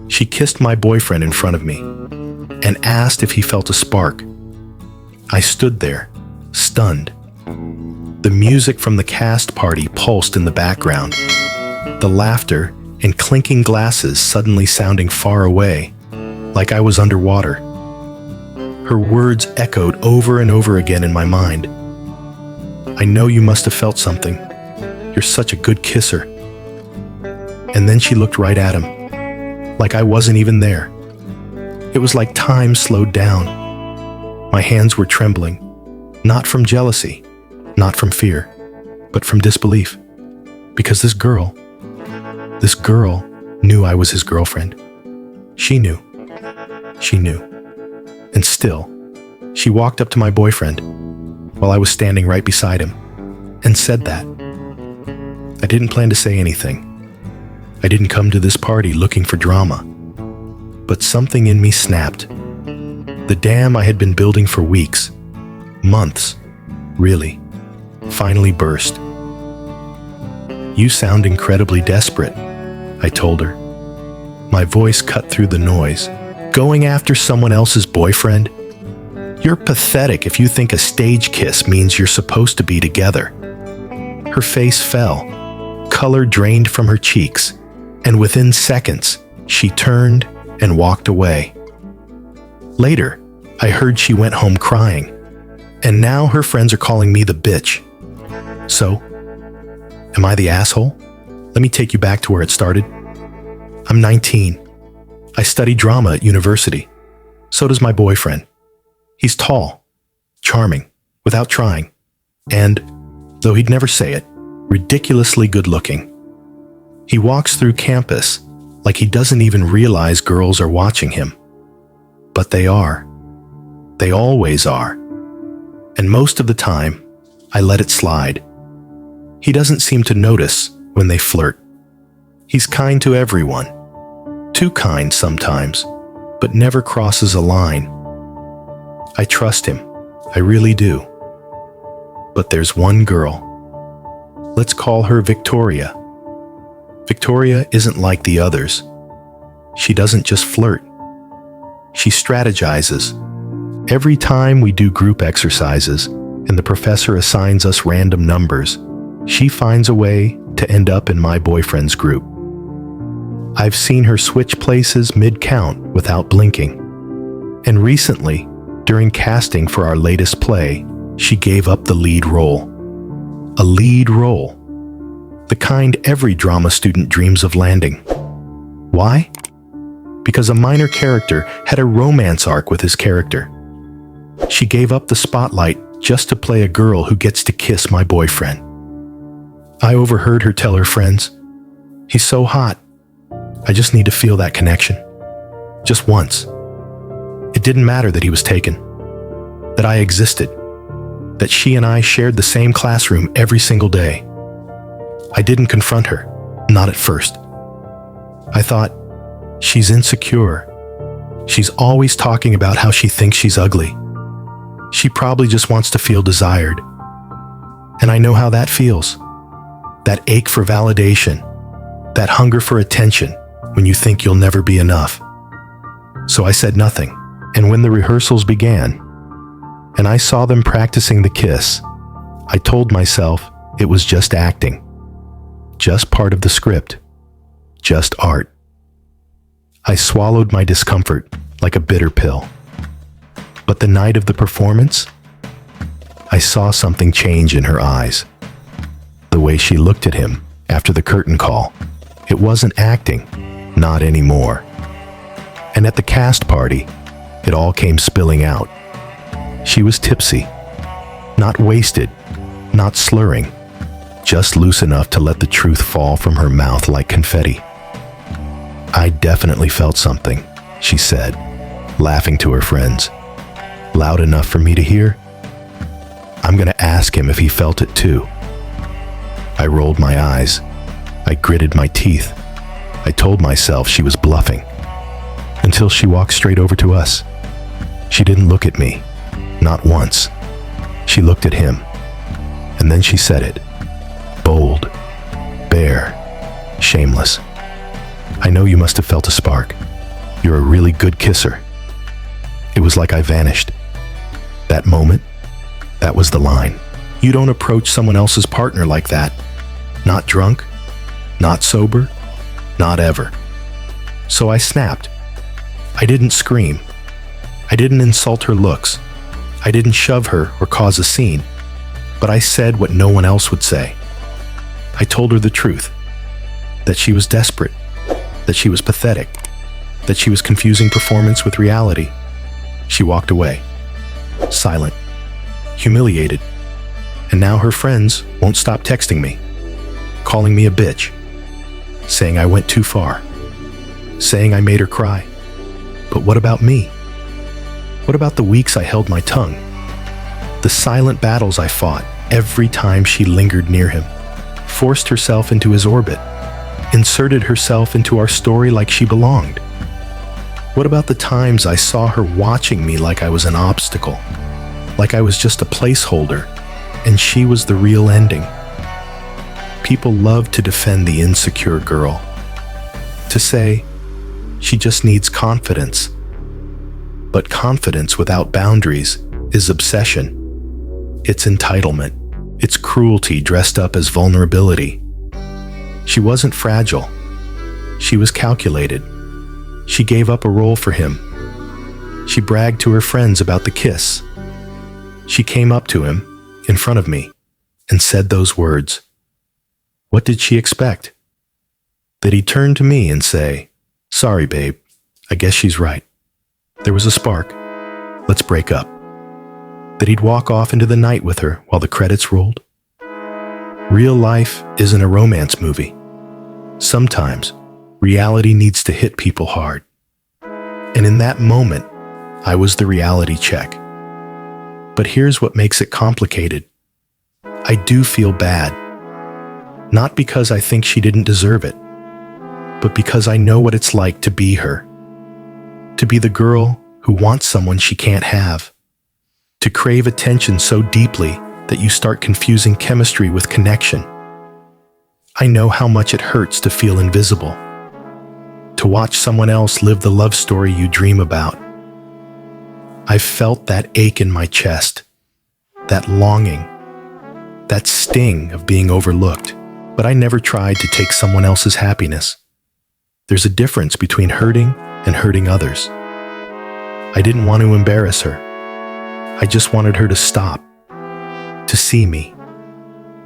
She kissed my boyfriend in front of me and asked if he felt a spark. I stood there, stunned. The music from the cast party pulsed in the background, the laughter and clinking glasses suddenly sounding far away, like I was underwater. Her words echoed over and over again in my mind. "I know you must have felt something. You're such a good kisser." And then she looked right at him, like I wasn't even there. It was like time slowed down. My hands were trembling, not from jealousy, not from fear, but from disbelief. Because this girl knew I was his girlfriend. She knew. And still, she walked up to my boyfriend while I was standing right beside him and said that. I didn't plan to say anything. I didn't come to this party looking for drama. But something in me snapped. The dam I had been building for weeks, months, really, finally burst. "You sound incredibly desperate," I told her. My voice cut through the noise. "Going after someone else's boyfriend? You're pathetic if you think a stage kiss means you're supposed to be together." Her face fell, color drained from her cheeks, and within seconds, she turned and walked away. Later, I heard she went home crying, and now her friends are calling me the bitch. So, am I the asshole? Let me take you back to where it started. I'm 19. I study drama at university. So does my boyfriend. He's tall, charming, without trying, and, though he'd never say it, ridiculously good-looking. He walks through campus like he doesn't even realize girls are watching him. But they are. They always are. And most of the time, I let it slide. He doesn't seem to notice when they flirt. He's kind to everyone. Too kind sometimes, but never crosses a line. I trust him. I really do. But there's one girl. Let's call her Victoria. Victoria isn't like the others. She doesn't just flirt. She strategizes. Every time we do group exercises and the professor assigns us random numbers, she finds a way to end up in my boyfriend's group. I've seen her switch places mid-count without blinking. And recently, during casting for our latest play, she gave up the lead role. A lead role. The kind every drama student dreams of landing. Why? Because a minor character had a romance arc with his character. She gave up the spotlight just to play a girl who gets to kiss my boyfriend. I overheard her tell her friends, "He's so hot. I just need to feel that connection. Just once." It didn't matter that he was taken, that I existed, that she and I shared the same classroom every single day. I didn't confront her, not at first. I thought, she's insecure. She's always talking about how she thinks she's ugly. She probably just wants to feel desired. And I know how that feels. That ache for validation, that hunger for attention when you think you'll never be enough. So I said nothing. And when the rehearsals began, and I saw them practicing the kiss, I told myself it was just acting. Just part of the script. Just art. I swallowed my discomfort like a bitter pill. But the night of the performance, I saw something change in her eyes. The way she looked at him after the curtain call. It wasn't acting, not anymore. And at the cast party, it all came spilling out. She was tipsy, not wasted, not slurring, just loose enough to let the truth fall from her mouth like confetti. "I definitely felt something," she said, laughing to her friends. "Loud enough for me to hear? I'm gonna ask him if he felt it too." I rolled my eyes. I gritted my teeth. I told myself she was bluffing. Until she walked straight over to us. She didn't look at me, not once. She looked at him, and then she said it. Bold, bare, shameless. I know you must have felt a spark. You're a really good kisser." It was like I vanished. That moment, that was the line. You don't approach someone else's partner like that. Not drunk, not sober, not ever. So I snapped. I didn't scream. I didn't insult her looks. I didn't shove her or cause a scene. But I said what no one else would say. I told her the truth. That she was desperate. That she was pathetic. That she was confusing performance with reality. She walked away. Silent. Humiliated. And now her friends won't stop texting me. Calling me a bitch. Saying I went too far. Saying I made her cry. But what about me? What about the weeks I held my tongue? The silent battles I fought every time she lingered near him, forced herself into his orbit, inserted herself into our story like she belonged. What about the times I saw her watching me like I was an obstacle, like I was just a placeholder, and she was the real ending? People love to defend the insecure girl, to say, she just needs confidence. But confidence without boundaries is obsession. It's entitlement. It's cruelty dressed up as vulnerability. She wasn't fragile. She was calculated. She gave up a role for him. She bragged to her friends about the kiss. She came up to him, in front of me, and said those words. What did she expect? That he'd turn to me and say, "Sorry, babe, I guess she's right. There was a spark. Let's break up." That he'd walk off into the night with her while the credits rolled. Real life isn't a romance movie. Sometimes reality needs to hit people hard. And in that moment, I was the reality check. But here's what makes it complicated. I do feel bad. Not because I think she didn't deserve it, but because I know what it's like to be her. To be the girl who wants someone she can't have. To crave attention so deeply that you start confusing chemistry with connection. I know how much it hurts to feel invisible. To watch someone else live the love story you dream about. I've felt that ache in my chest, that longing, that sting of being overlooked, but I never tried to take someone else's happiness. There's a difference between hurting and hurting others. I didn't want to embarrass her. I just wanted her to stop, to see me,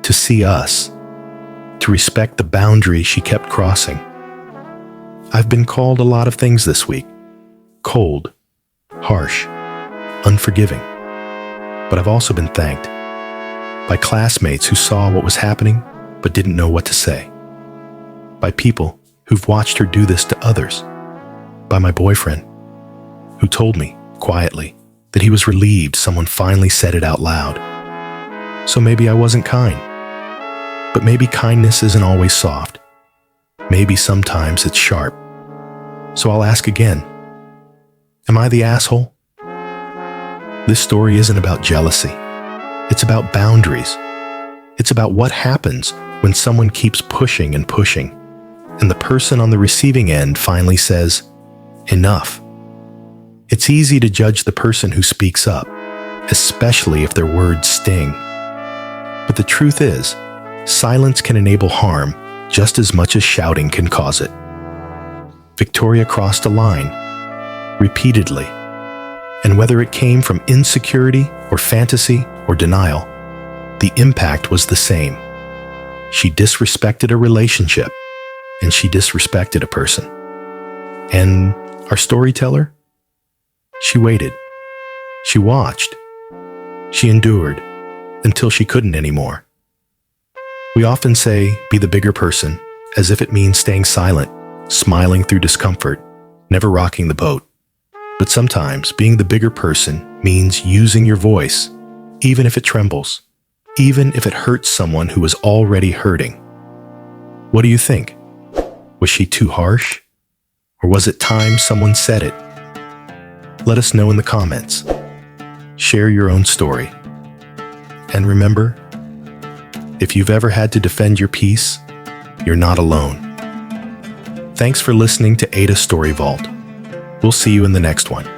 to see us, to respect the boundary she kept crossing. I've been called a lot of things this week. Cold, harsh, unforgiving. But I've also been thanked by classmates who saw what was happening but didn't know what to say. By people who've watched her do this to others. By my boyfriend, who told me, quietly, that he was relieved someone finally said it out loud. So maybe I wasn't kind. But maybe kindness isn't always soft. Maybe sometimes it's sharp. So I'll ask again. Am I the asshole? This story isn't about jealousy. It's about boundaries. It's about what happens when someone keeps pushing and pushing, and the person on the receiving end finally says, "Enough." It's easy to judge the person who speaks up, especially if their words sting. But the truth is, silence can enable harm just as much as shouting can cause it. Victoria crossed a line, repeatedly, and whether it came from insecurity or fantasy or denial, the impact was the same. She disrespected a relationship, and she disrespected a person. And our storyteller? She waited. She watched. She endured until she couldn't anymore. We often say, be the bigger person, as if it means staying silent, smiling through discomfort, never rocking the boat. But sometimes being the bigger person means using your voice, even if it trembles, even if it hurts someone who is already hurting. What do you think? Was she too harsh? Or was it time someone said it? Let us know in the comments. Share your own story. And remember, if you've ever had to defend your peace, you're not alone. Thanks for listening to AITA Story Vault. We'll see you in the next one.